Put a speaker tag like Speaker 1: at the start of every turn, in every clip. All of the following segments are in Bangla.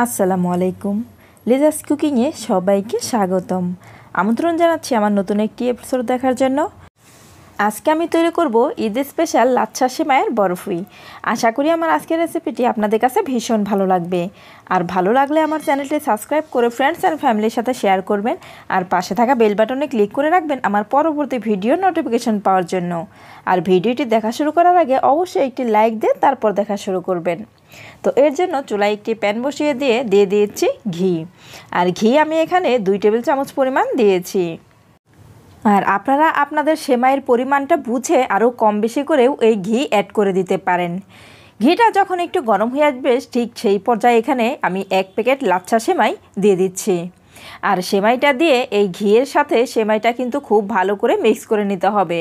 Speaker 1: আসসালামু আলাইকুম। লিজাস কুকিংয়ে সবাইকে স্বাগতম। আমন্ত্রণ জানাচ্ছি আমার নতুন একটি এপিসোড দেখার জন্য। আজকে আমি তৈরি করব ঈদ স্পেশাল লাচ্ছা সেমাইয়ের বরফি। আশা করি আমার আজকের রেসিপিটি আপনাদের কাছে ভীষণ ভালো লাগবে। আর ভালো লাগলে আমার চ্যানেলটি সাবস্ক্রাইব করে ফ্রেন্ডস অ্যান্ড ফ্যামিলির সাথে শেয়ার করবেন। আর পাশে থাকা বেল বাটনে ক্লিক করে রাখবেন আমার পরবর্তী ভিডিও নোটিফিকেশন পাওয়ার জন্য। আর ভিডিওটি দেখা শুরু করার আগে অবশ্যই একটি লাইক দিয়ে তারপর দেখা শুরু করবেন। তো এর জন্য চুলায় একটি প্যান বসিয়ে দিয়ে দিয়েছি ঘি। আর ঘি আমি এখানে 2 টেবিল চামচ পরিমাণ দিয়েছি। আর আপনারা আপনাদের সেমাইয়ের পরিমাণটা বুঝে আরও কম বেশি করেও এই ঘি অ্যাড করে দিতে পারেন। ঘিটা যখন একটু গরম হয়ে আসবে ঠিক সেই পর্যায়ে এখানে আমি 1 প্যাকেট লাচ্ছা সেমাই দিয়ে দিচ্ছি। আর সেমাইটা দিয়ে এই ঘিয়ের সাথে সেমাইটা কিন্তু খুব ভালো করে মিক্স করে নিতে হবে।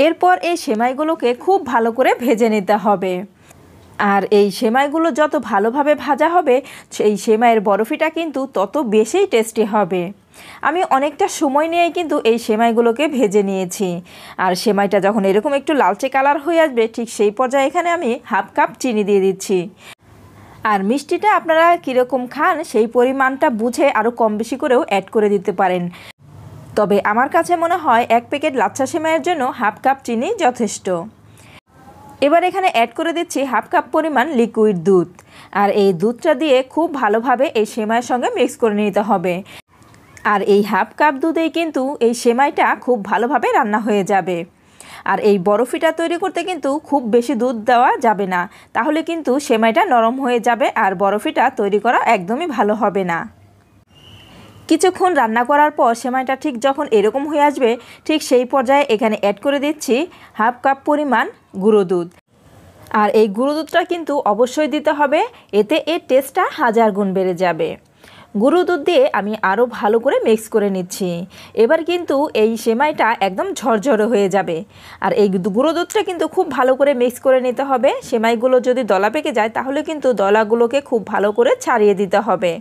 Speaker 1: এরপর এই সেমাইগুলোকে খুব ভালো করে ভেজে নিতে হবে। আর এই সেমাইগুলো যত ভালোভাবে ভাজা হবে সেই সেমাইয়ের বরফিটা কিন্তু তত বেশি টেস্টি হবে। আমি অনেকটা সময় নিয়ে কিন্তু এই সেমাইগুলোকে ভেজে নিয়েছি। আর সেমাইটা যখন এরকম একটু লালচে কালার হয়ে আসবে ঠিক সেই পর্যায়ে এখানে আমি 1/2 কাপ চিনি দিয়ে দিচ্ছি। আর মিষ্টিটা আপনারা কীরকম খান সেই পরিমাণটা বুঝে আরও কম বেশি করেও অ্যাড করে দিতে পারেন। তবে আমার কাছে মনে হয় 1 প্যাকেট লাচ্ছা সেমাইয়ের জন্য 1/2 কাপ চিনি যথেষ্ট। এবার এখানে অ্যাড করে দিচ্ছি 1/2 কাপ পরিমাণ লিকুইড দুধ। আর এই দুধটা দিয়ে খুব ভালোভাবে এই সেমাইয়ের সঙ্গে মিক্স করে নিতে হবে। আর এই 1/2 কাপ দুধেই কিন্তু এই সেমাইটা খুব ভালোভাবে রান্না হয়ে যাবে। আর এই বরফিটা তৈরি করতে কিন্তু খুব বেশি দুধ দেওয়া যাবে না, তাহলে কিন্তু সেমাইটা নরম হয়ে যাবে আর বরফিটা তৈরি করা একদমই ভালো হবে না। কিছুক্ষণ রান্না করার পর সেমাইটা ঠিক যখন এরকম হয়ে আসবে ঠিক সেই পর্যায়ে এখানে অ্যাড করে দিচ্ছি 1/2 কাপ পরিমাণ গুঁড়ো দুধ। আর এই গুঁড়ো দুধটা কিন্তু অবশ্যই দিতে হবে, এতে এর টেস্টটা 1000 গুণ বেড়ে যাবে। গুঁড়ো দুধ দিয়ে আমি আরও ভালো করে মিক্স করে নিচ্ছি। এবার কিন্তু এই সেমাইটা একদম ঝরঝরে হয়ে যাবে। আর এই গুঁড়ো দুধটা কিন্তু খুব ভালো করে মিক্স করে নিতে হবে। সেমাইগুলো যদি দলা পেকে যায় তাহলে কিন্তু দলাগুলোকে খুব ভালো করে ছাড়িয়ে দিতে হবে।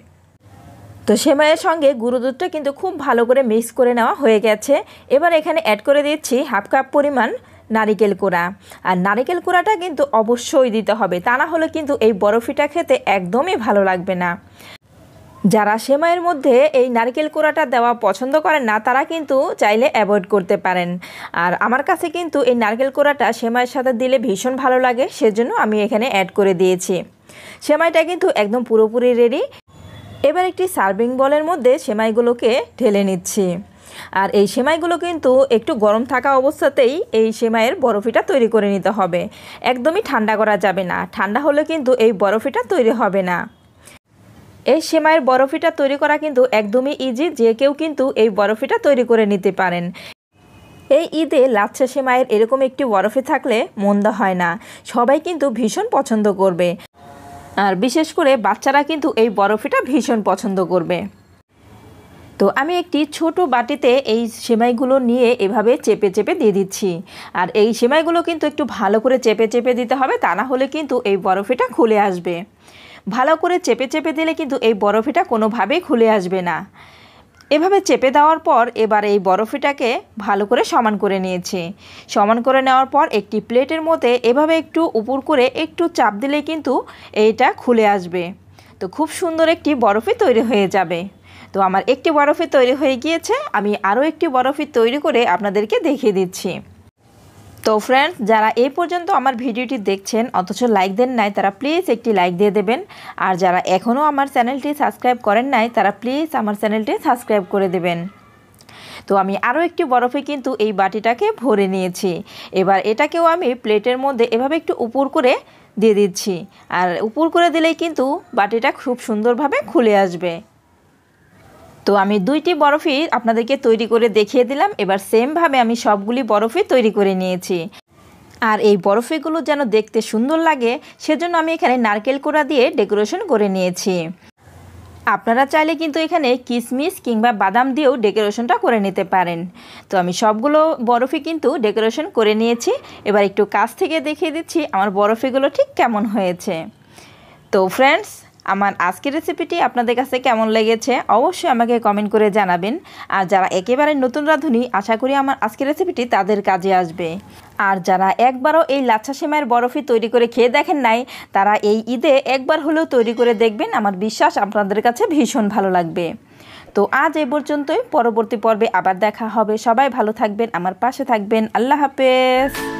Speaker 1: তো সেমাইয়ের সঙ্গে গুঁড়ো দুধটা কিন্তু খুব ভালো করে মিক্স করে নেওয়া হয়ে গেছে। এবার এখানে অ্যাড করে দিচ্ছি 1/2 কাপ পরিমাণ নারিকেল কোড়া। আর নারিকেল কোড়াটা কিন্তু অবশ্যই দিতে হবে, তা না হলে কিন্তু এই বরফিটা খেতে একদমই ভালো লাগবে না। যারা সেমাইয়ের মধ্যে এই নারকেল কোড়াটা দেওয়া পছন্দ করেন না তারা কিন্তু চাইলে অ্যাভয়েড করতে পারেন। আর আমার কাছে কিন্তু এই নারকেল কোড়াটা সেমাইয়ের সাথে দিলে ভীষণ ভালো লাগে, সেজন্য আমি এখানে অ্যাড করে দিয়েছি। সেমাইটা কিন্তু একদম পুরোপুরি রেডি। এবার একটি সার্ভিং বলের মধ্যে সেমাইগুলোকে ঢেলে নিচ্ছি। আর এই সেমাইগুলো কিন্তু একটু গরম থাকা অবস্থাতেই এই সেমাইয়ের বরফিটা তৈরি করে নিতে হবে, একদমই ঠান্ডা করা যাবে না, ঠান্ডা হলে কিন্তু এই বরফিটা তৈরি হবে না। এই সেমাইয়ের বরফিটা তৈরি করা কিন্তু একদমই ইজি, যে কেউ কিন্তু এই বরফিটা তৈরি করে নিতে পারেন। এই ঈদে লাচ্ছা সেমাইয়ের এরকম একটি বরফি থাকলে মন্দ হয় না, সবাই কিন্তু ভীষণ পছন্দ করবে। আর বিশেষ করে বাচ্চারা কিন্তু এই বরফিটা ভীষণ পছন্দ করবে। তো আমি একটি ছোট বাটিতে এই সেমাইগুলো নিয়ে এভাবে চেপে চেপে দিয়ে দিচ্ছি। আর এই সেমাইগুলো কিন্তু একটু ভালো করে চেপে চেপে দিতে হবে, তা না হলে কিন্তু এই বরফিটা খুলে আসবে। ভালো করে চেপে চেপে দিলে কিন্তু এই বরফিটা কোনোভাবেই খুলে আসবে না। এভাবে চেপে দেওয়ার পর এবার এই বরফিটাকে ভালো করে সমান করে নিয়েছি। সমান করে নেওয়ার পর একটি প্লেটের মধ্যে এভাবে একটু উপর করে একটু চাপ দিলেই কিন্তু এইটা খুলে আসবে। তো খুব সুন্দর একটি বরফি তৈরি হয়ে যাবে। তো আমার একটি বরফি তৈরি হয়ে গিয়েছে, আমি আরও একটি বরফি তৈরি করে আপনাদেরকে দেখিয়ে দিচ্ছি। তো ফ্রেন্ডস, যারা এই পর্যন্ত আমার ভিডিওটি দেখছেন অথচ লাইক দেন নাই তারা প্লিজ একটি লাইক দিয়ে দেবেন। আর যারা এখনও আমার চ্যানেলটি সাবস্ক্রাইব করেন নাই তারা প্লিজ আমার চ্যানেলটি সাবস্ক্রাইব করে দেবেন। তো আমি আরও একটি বরফি কিন্তু এই বাটিটাকে ভরে নিয়েছি। এবার এটাকেও আমি প্লেটের মধ্যে এভাবে একটু উপর করে দিয়ে দিচ্ছি। আর উপর করে দিলেই কিন্তু বাটিটা খুব সুন্দরভাবে খুলে আসবে। তো আমি 2টি বরফি আপনাদেরকে তৈরি করে দেখিয়ে দিলাম। এবার সেমভাবে আমি সবগুলি বরফি তৈরি করে নিয়েছি। আর এই বরফিগুলো যেন দেখতে সুন্দর লাগে সেজন্য আমি এখানে নারকেল কোড়া দিয়ে ডেকোরেশন করে নিয়েছি। আপনারা চাইলে কিন্তু এখানে কিশমিশ কিংবা বাদাম দিয়েও ডেকোরেশনটা করে নিতে পারেন। তো আমি সবগুলো বরফি কিন্তু ডেকোরেশন করে নিয়েছি। এবার একটু কাছ থেকে দেখিয়ে দিচ্ছি আমার বরফিগুলো ঠিক কেমন হয়েছে। তো ফ্রেন্ডস, আমার আজকের রেসিপিটি আপনাদের কাছে কেমন লেগেছে অবশ্যই আমাকে কমেন্ট করে জানাবেন। আর যারা একেবারে নতুন রাঁধুনি, আশা করি আমার আজকের রেসিপিটি তাদের কাজে আসবে। আর যারা একবারও এই লাচ্ছা সেমাইয়ের বরফি তৈরি করে খেয়ে দেখেন নাই, তারা এই ঈদে একবার হলেও তৈরি করে দেখবেন। আমার বিশ্বাস আপনাদের কাছে ভীষণ ভালো লাগবে। তো আজ এই পর্যন্তই, পরবর্তী পর্বে আবার দেখা হবে। সবাই ভালো থাকবেন, আমার পাশে থাকবেন। আল্লাহ হাফেজ।